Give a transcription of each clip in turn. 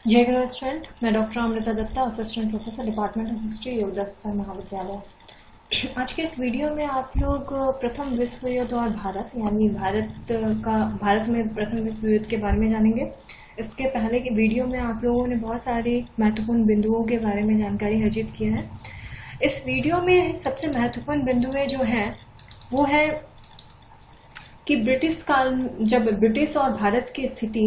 जय गुरु स्टूडेंट, मैं doctor Amrita Datta, assistant professor, department of history, Yogdatta Mahavidyalaya. आज के इस वीडियो में आप लोग प्रथम विश्व युद्ध और भारत यानी भारत में प्रथम विश्व युद्ध के बारे में जानेंगे। इसके पहले के वीडियो में आप लोगों ने बहुत सारे महत्वपूर्ण बिंदुओं के बारे में जानकारी अर्जित की है। इस वीडियो में सबसे महत्वपूर्ण बिंदुएं जो हैं वो है कि ब्रिटिश काल, जब ब्रिटिश और भारत की स्थिति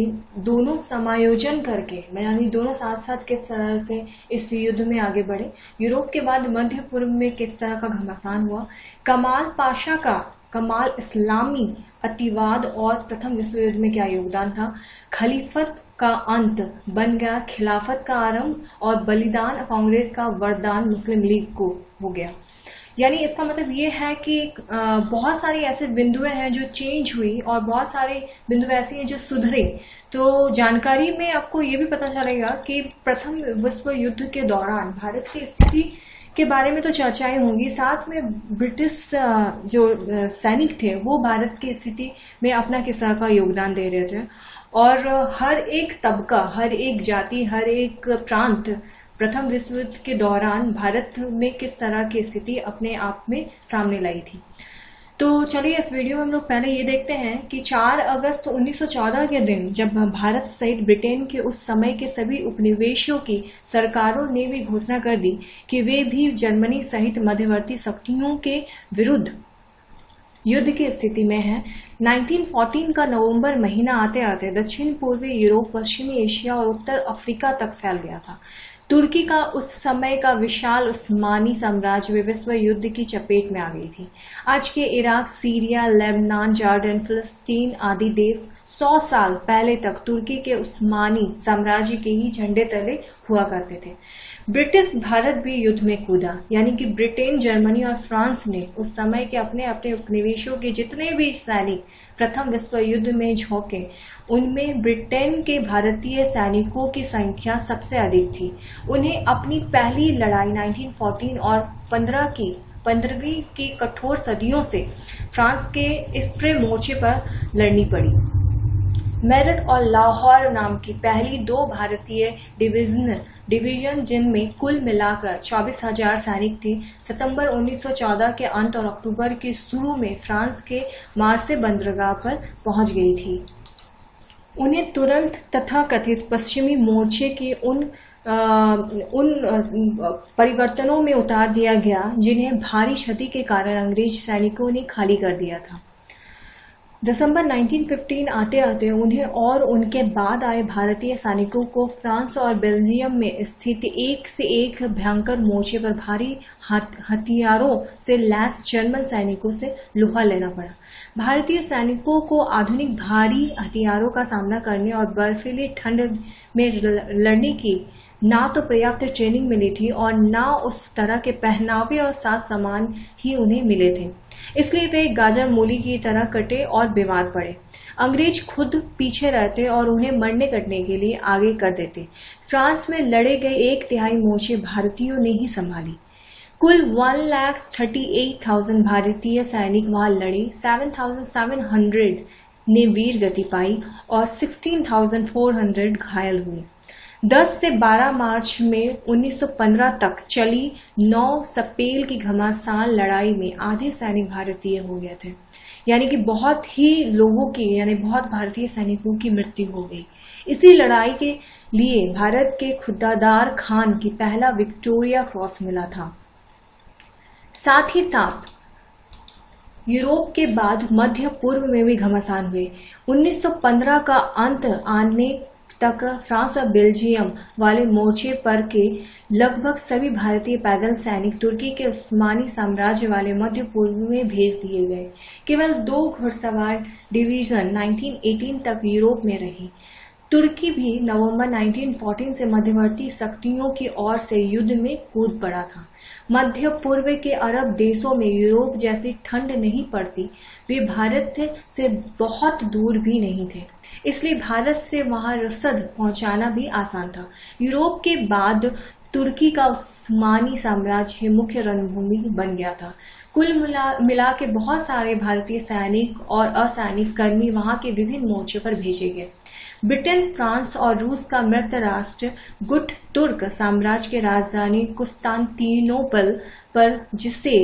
दोनों समायोजन करके यानी दोनों साथ साथ किस तरह से इस युद्ध में आगे बढ़े। यूरोप के बाद मध्य पूर्व में किस तरह का घमासान हुआ। कमाल पाशा का कमाल इस्लामी अतिवाद और प्रथम विश्व युद्ध में क्या योगदान था। खलीफत का अंत बन गया खिलाफत का आरंभ और बलिदान कांग्रेस का वरदान मुस्लिम लीग को हो गया। यानी इसका मतलब ये है कि बहुत सारी ऐसे बिंदुएं हैं जो चेंज हुई और बहुत सारे बिंदु ऐसे हैं जो सुधरे। तो जानकारी में आपको ये भी पता चलेगा कि प्रथम विश्व युद्ध के दौरान भारत की स्थिति के बारे में तो चर्चाएं होंगी, साथ में ब्रिटिश जो सैनिक थे वो भारत की स्थिति में अपना किस तरह का योगदान दे रहे थे और हर एक तबका, हर एक जाति, हर एक प्रांत प्रथम विश्व युद्ध के दौरान भारत में किस तरह की स्थिति अपने आप में सामने लाई थी। तो चलिए इस वीडियो में हम लोग पहले ये देखते हैं कि 4 अगस्त 1914 के दिन जब भारत सहित ब्रिटेन के उस समय के सभी उपनिवेशों की सरकारों ने भी घोषणा कर दी कि वे भी जर्मनी सहित मध्यवर्ती शक्तियों के विरुद्ध युद्ध की स्थिति में है। 1914 का नवंबर महीना आते आते दक्षिण पूर्वी यूरोप, पश्चिमी एशिया और उत्तर अफ्रीका तक फैल गया था। तुर्की का उस समय का विशाल उस्मानी साम्राज्य विश्व युद्ध की चपेट में आ गई थी। आज के इराक, सीरिया, लेबनान, जॉर्डन, फिलिस्तीन आदि देश 100 साल पहले तक तुर्की के उस्मानी साम्राज्य के ही झंडे तले हुआ करते थे। ब्रिटिश भारत भी युद्ध में कूदा, यानी कि ब्रिटेन, जर्मनी और फ्रांस ने उस समय के अपने अपने उपनिवेशों के जितने भी सैनिक प्रथम विश्व युद्ध में झोंके, उनमें ब्रिटेन के भारतीय सैनिकों की संख्या सबसे अधिक थी। उन्हें अपनी पहली लड़ाई 1914 और 15वीं की कठोर सदियों से फ्रांस के इस्प्रे मोर्चे पर लड़नी पड़ी। मेरठ और लाहौर नाम की पहली 2 भारतीय डिवीजन जिनमें कुल मिलाकर 24,000 सैनिक थे, सितंबर 1914 के अंत और अक्टूबर के शुरू में फ्रांस के मार्से बंदरगाह पर पहुंच गई थी। उन्हें तुरंत तथाकथित पश्चिमी मोर्चे के उन परिवर्तनों में उतार दिया गया जिन्हें भारी क्षति के कारण अंग्रेज सैनिकों ने खाली कर दिया था। दिसंबर 1915 आते आते उन्हें और उनके बाद आए भारतीय सैनिकों को फ्रांस और बेल्जियम में स्थित एक से एक भयंकर मोर्चे पर भारी हथियारों से लैस जर्मन सैनिकों से लोहा लेना पड़ा। भारतीय सैनिकों को आधुनिक भारी हथियारों का सामना करने और बर्फीली ठंड में लड़ने की ना तो पर्याप्त ट्रेनिंग मिली थी और ना उस तरह के पहनावे और साज सामान ही उन्हें मिले थे। इसलिए वे गाजर मूली की तरह कटे और बीमार पड़े। अंग्रेज खुद पीछे रहते और उन्हें मरने कटने के लिए आगे कर देते। फ्रांस में लड़े गए 1/3 मोर्चे भारतीयों ने ही संभाली। कुल 1,38,000 भारतीय सैनिक वहां लड़े। 7,700 ने वीर गति पाई और 16,400 घायल हुए। 10 से 12 मार्च में 1915 तक चली 9 सपेल की घमासान लड़ाई में आधे सैनिक भारतीय हो गए थे, यानी कि बहुत ही लोगों की यानी बहुत भारतीय सैनिकों की मृत्यु हो गई। इसी लड़ाई के लिए भारत के खुदादार खान की पहला विक्टोरिया क्रॉस मिला था। साथ ही साथ यूरोप के बाद मध्य पूर्व में भी घमासान हुए। 1915 का अंत आने तक फ्रांस और बेल्जियम वाले मोर्चे पर के लगभग सभी भारतीय पैदल सैनिक तुर्की के उस्मानी साम्राज्य वाले मध्य पूर्व में भेज दिए गए। केवल 2 घुड़सवार डिवीजन 1918 तक यूरोप में रही। तुर्की भी नवंबर 1914 से मध्यवर्ती शक्तियों की ओर से युद्ध में कूद पड़ा था। मध्य पूर्व के अरब देशों में यूरोप जैसी ठंड नहीं पड़ती, वे भारत से बहुत दूर भी नहीं थे, इसलिए भारत से वहां रसद पहुंचाना भी आसान था। यूरोप के बाद तुर्की का उस्मानी साम्राज्य मुख्य रणभूमि बन गया था। कुल मिला के बहुत सारे भारतीय सैनिक और असैनिक कर्मी वहां के विभिन्न मोर्चों पर भेजे गए। ब्रिटेन, फ्रांस और रूस का मृत राष्ट्र गुट तुर्क साम्राज्य के राजधानी कुस्तांतिनोपल पर, जिसे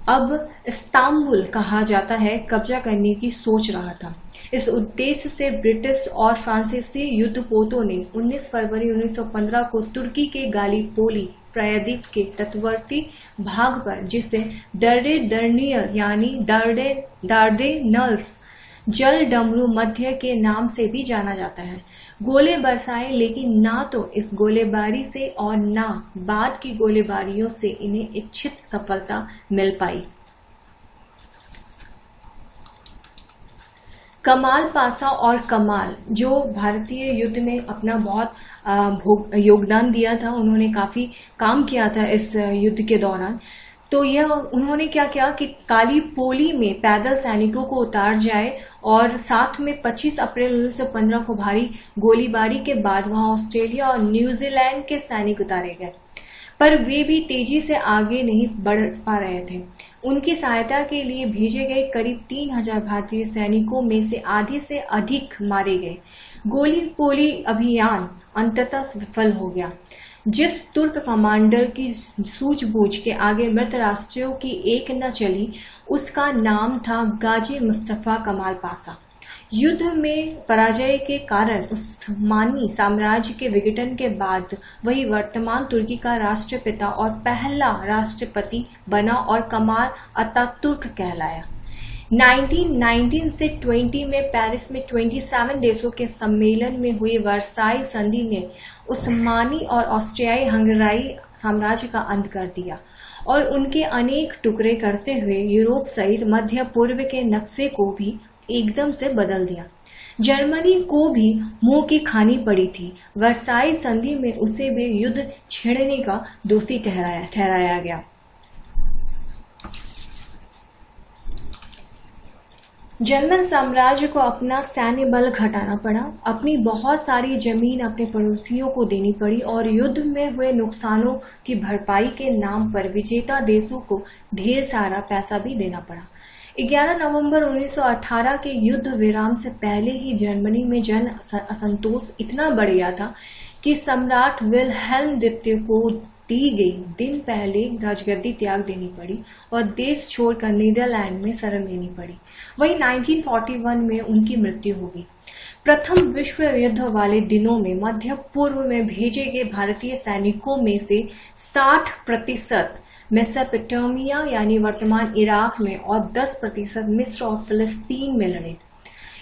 अब इस्तांबुल कहा जाता है, कब्जा करने की सोच रहा था। इस उद्देश्य से ब्रिटिश और फ्रांसीसी युद्धपोतों ने 19 फरवरी 1915 को तुर्की के गालीपोली प्रायद्वीप के तटवर्ती भाग पर, जिसे डर्डेनल्स यानी दार्डेनल्स जल डमरू मध्य के नाम से भी जाना जाता है, गोले बरसाए, लेकिन ना तो इस गोलीबारी से और ना बाद की गोलीबारियों से इन्हें इच्छित सफलता मिल पाई। कमाल पासा और कमाल, जो भारतीय युद्ध में अपना बहुत योगदान दिया था, उन्होंने काफी काम किया था इस युद्ध के दौरान। तो यह उन्होंने क्या किया कि कालीपोली में पैदल सैनिकों को उतार जाए और साथ में 25 अप्रैल 1915 को भारी गोलीबारी के बाद वहां ऑस्ट्रेलिया और न्यूजीलैंड के सैनिक उतारे गए, पर वे भी तेजी से आगे नहीं बढ़ पा रहे थे। उनकी सहायता के लिए भेजे गए करीब 3000 भारतीय सैनिकों में से आधे से अधिक मारे गए। गोलीपोली अभियान अंततः विफल हो गया। जिस तुर्क कमांडर की सूझबूझ के आगे मृत राष्ट्रों की एक न चली, उसका नाम था गाजी मुस्तफा कमाल पासा। युद्ध में पराजय के कारण उस्मानी साम्राज्य के विघटन के बाद वही वर्तमान तुर्की का राष्ट्रपिता और पहला राष्ट्रपति बना और कमाल अतातुर्क कहलाया। 1919 से 20 में पेरिस में 27 देशों के सम्मेलन में हुई वर्साई संधि ने उस्मानी और ऑस्ट्रियाई हंगेरी साम्राज्य का अंत कर दिया और उनके अनेक टुकड़े करते हुए यूरोप सहित मध्य पूर्व के नक्शे को भी एकदम से बदल दिया। जर्मनी को भी मुंह की खानी पड़ी थी। वर्साई संधि में उसे भी युद्ध छेड़ने का दोषी ठहराया गया। जर्मन साम्राज्य को अपना सैन्य बल घटाना पड़ा, अपनी बहुत सारी जमीन अपने पड़ोसियों को देनी पड़ी और युद्ध में हुए नुकसानों की भरपाई के नाम पर विजेता देशों को ढेर सारा पैसा भी देना पड़ा। 11 नवंबर 1918 के युद्ध विराम से पहले ही जर्मनी में जन असंतोष इतना बढ़ गया था कि सम्राट विल्हेल्म द्वितीय को दी गई दिन पहले राजगद्दी त्याग देनी पड़ी और देश छोड़कर नीदरलैंड में शरण लेनी पड़ी। वहीं 1941 में उनकी मृत्यु हो गई। प्रथम विश्व युद्ध वाले दिनों में मध्य पूर्व में भेजे गए भारतीय सैनिकों में से 60% मेसोपोटामिया यानी वर्तमान इराक में और 10% मिस्र और फिलिस्तीन में लड़े।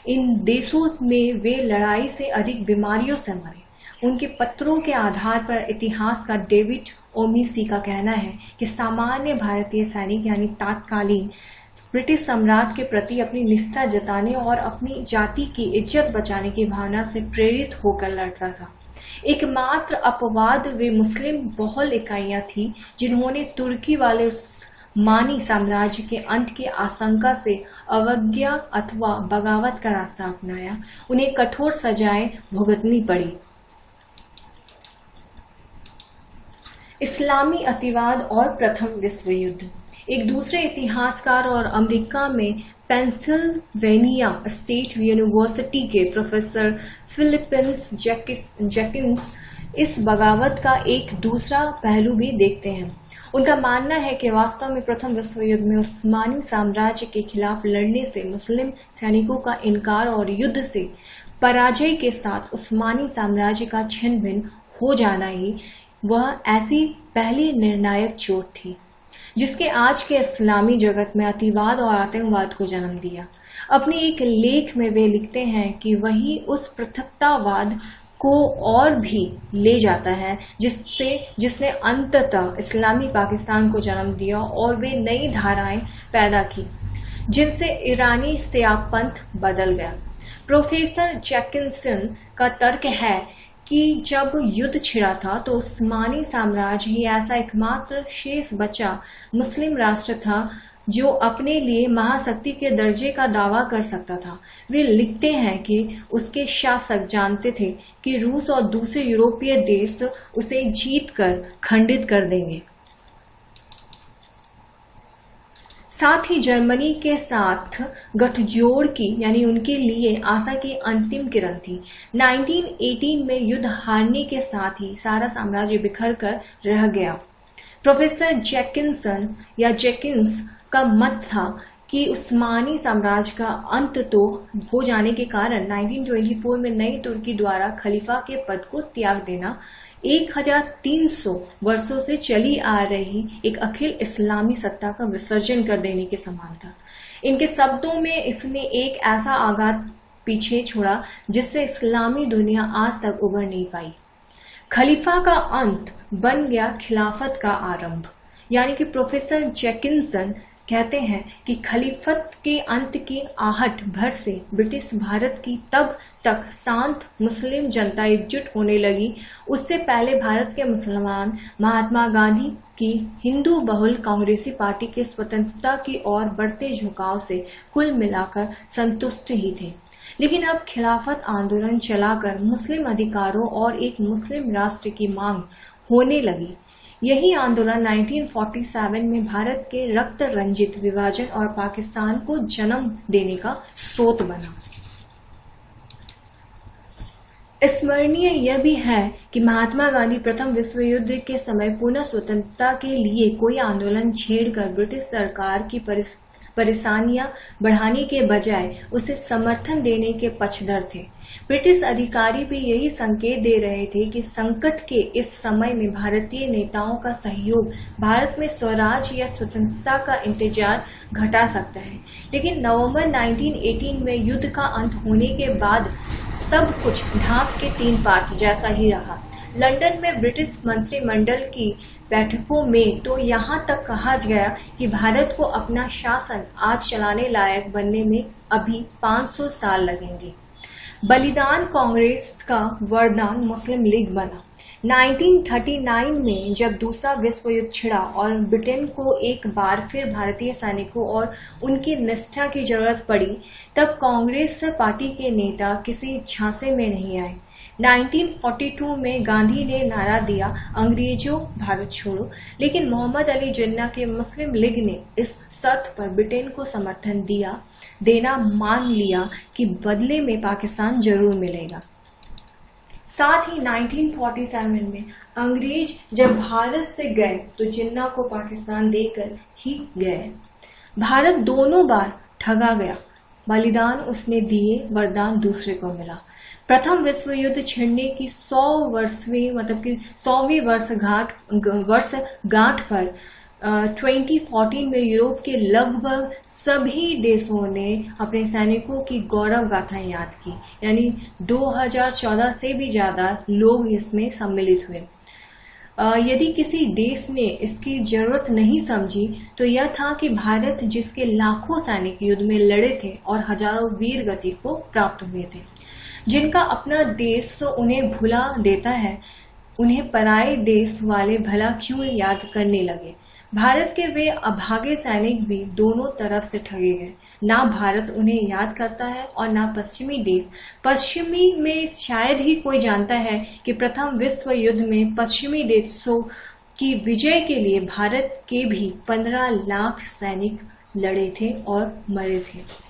इन देशों में वे लड़ाई से अधिक बीमारियों से मरे। उनके पत्रों के आधार पर इतिहासकार डेविड ओमिसी का कहना है कि सामान्य भारतीय सैनिक यानी तत्कालीन ब्रिटिश सम्राट के प्रति अपनी निष्ठा जताने और अपनी जाति की इज्जत बचाने की भावना से प्रेरित होकर लड़ता था। एकमात्र अपवाद वे मुस्लिम बहुल इकाइयां थी जिन्होंने तुर्की वाले उस्मानी साम्राज्य के अंत की आशंका से अवज्ञा अथवा बगावत का रास्ता अपनाया। उन्हें कठोर सजाएं भुगतनी पड़ी। इस्लामी अतिवाद और प्रथम विश्व युद्ध। एक दूसरे इतिहासकार और अमेरिका में पेंसिल्वेनिया स्टेट यूनिवर्सिटी के प्रोफेसर फिलिप्स जैकिन्स इस बगावत का एक दूसरा पहलू भी देखते हैं। उनका मानना है कि वास्तव में प्रथम विश्व युद्ध में उस्मानी साम्राज्य के खिलाफ लड़ने से मुस्लिम सैनिकों का इनकार और युद्ध से पराजय के साथ उस्मानी साम्राज्य का छिन्न भिन्न हो जाना ही वह ऐसी पहली निर्णायक चोट थी जिसके आज के इस्लामी जगत में अतिवाद और आतंकवाद को जन्म दिया। अपने एक लेख में वे लिखते हैं कि वही उस पृथकतावाद को और भी ले जाता है जिसने अंततः इस्लामी पाकिस्तान को जन्म दिया और वे नई धाराएं पैदा की जिनसे ईरानी सियापंथ बदल गया। प्रोफेसर जैकिन्सन का तर्क है कि जब युद्ध छिड़ा था तो उस्मानी साम्राज्य ही ऐसा एकमात्र शेष बचा मुस्लिम राष्ट्र था जो अपने लिए महाशक्ति के दर्जे का दावा कर सकता था। वे लिखते हैं कि उसके शासक जानते थे कि रूस और दूसरे यूरोपीय देश उसे जीतकर खंडित कर देंगे। साथ ही जर्मनी के साथ गठजोड़ की यानी उनके लिए आशा की अंतिम किरण थी। 1918 में युद्ध हारने के साथ ही सारा साम्राज्य बिखर कर रह गया। प्रोफेसर जेकिंस का मत था कि उस्मानी साम्राज्य का अंत तो हो जाने के कारण 1924 में नई तुर्की द्वारा खलीफा के पद को त्याग देना 1300 वर्षों से चली आ रही एक अखिल इस्लामी सत्ता का विसर्जन कर देने के समान था। इनके शब्दों में इसने एक ऐसा आघात पीछे छोड़ा जिससे इस्लामी दुनिया आज तक उबर नहीं पाई। खलीफा का अंत बन गया खिलाफत का आरंभ। यानी कि प्रोफेसर जेकिंसन कहते हैं कि खलीफत के अंत की आहट भर से ब्रिटिश भारत की तब तक शांत मुस्लिम जनता एकजुट होने लगी, उससे पहले भारत के मुसलमान महात्मा गांधी की हिंदू बहुल कांग्रेसी पार्टी के स्वतंत्रता की ओर बढ़ते झुकाव से कुल मिलाकर संतुष्ट ही थे। लेकिन अब खिलाफत आंदोलन चलाकर मुस्लिम अधिकारों और एक मुस्लिम राष्ट्र की मांग होने लगी। यही आंदोलन 1947 में भारत के रक्त रंजित विभाजन और पाकिस्तान को जन्म देने का स्रोत बना। स्मरणीय यह भी है कि महात्मा गांधी प्रथम विश्व युद्ध के समय पुनः स्वतंत्रता के लिए कोई आंदोलन छेड़कर ब्रिटिश सरकार की परेशानियां बढ़ाने के बजाय उसे समर्थन देने के पक्षधर थे। ब्रिटिश अधिकारी भी यही संकेत दे रहे थे कि संकट के इस समय में भारतीय नेताओं का सहयोग भारत में स्वराज या स्वतंत्रता का इंतजार घटा सकता है। लेकिन नवंबर 1918 में युद्ध का अंत होने के बाद सब कुछ ढाक के तीन पात जैसा ही रहा। लंदन में ब्रिटिश मंत्रिमंडल की बैठकों में तो यहाँ तक कहा गया कि भारत को अपना शासन आज चलाने लायक बनने में अभी 500 साल लगेंगे। बलिदान कांग्रेस का वरदान मुस्लिम लीग बना। 1939 में जब दूसरा विश्व युद्ध छिड़ा और ब्रिटेन को एक बार फिर भारतीय सैनिकों और उनकी निष्ठा की जरूरत पड़ी, तब कांग्रेस पार्टी के नेता किसी झांसे में नहीं आए। 1942 में गांधी ने नारा दिया अंग्रेजों भारत छोड़ो, लेकिन मोहम्मद अली जिन्ना के मुस्लिम लीग ने इस शर्त पर ब्रिटेन को समर्थन देना मान लिया कि बदले में पाकिस्तान जरूर मिलेगा। साथ ही 1947 में अंग्रेज जब भारत से गए तो जिन्ना को पाकिस्तान देकर ही गए। भारत दोनों बार ठगा गया। बलिदान उसने दिए, वरदान दूसरे को मिला। प्रथम विश्व युद्ध छिड़ने की 100वीं वर्षगांठ पर 2014 में यूरोप के लगभग सभी देशों ने अपने सैनिकों की गौरव गाथाएं याद की। यानी 2014 से भी ज्यादा लोग इसमें सम्मिलित हुए। यदि किसी देश ने इसकी जरूरत नहीं समझी तो यह था कि भारत, जिसके लाखों सैनिक युद्ध में लड़े थे और हजारों वीर गति को प्राप्त हुए थे, जिनका अपना देश उन्हें भुला देता है, उन्हें पराये देश वाले भला क्यों याद करने लगे। भारत के वे अभागे सैनिक भी दोनों तरफ से ठगे गए। ना भारत उन्हें याद करता है और ना पश्चिमी देश। पश्चिमी में शायद ही कोई जानता है कि प्रथम विश्व युद्ध में पश्चिमी देशों की विजय के लिए भारत के भी 15 लाख सैनिक लड़े थे और मरे थे।